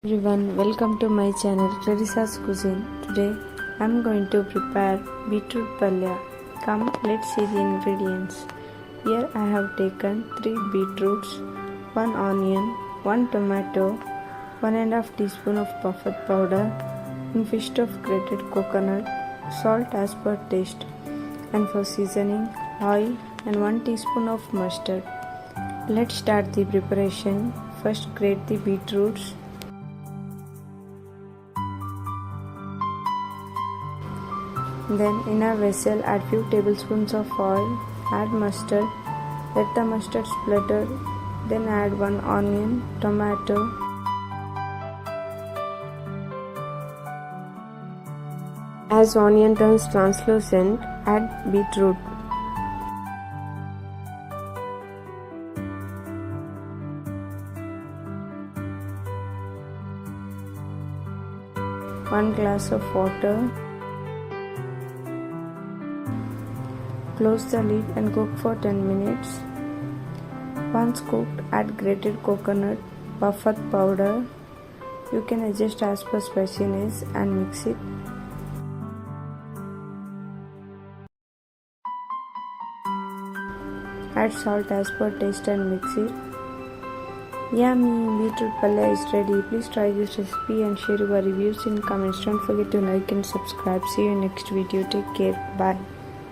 Everyone, welcome to my channel Clarissa's Cuisine. Today I am going to prepare beetroot palya. Come, let's see the ingredients. Here I have taken 3 beetroots, 1 onion, 1 tomato, 1½ teaspoon of Bafat Powder, 1 fist of grated coconut, salt as per taste, and for seasoning, oil and 1 teaspoon of mustard. Let's start the preparation. First grate the beetroots. Then in a vessel add few tablespoons of oil, add mustard, let the mustard splutter, then add 1 onion, tomato, as onion turns translucent, add beetroot. One glass of water. Close the lid and cook for 10 minutes. Once cooked, add grated coconut, Bafat powder. You can adjust as per spiciness and mix it. Add salt as per taste and mix it. Yummy beetroot palya is ready. Please try this recipe and share your reviews in comments. Don't forget to like and subscribe. See you in next video. Take care. Bye.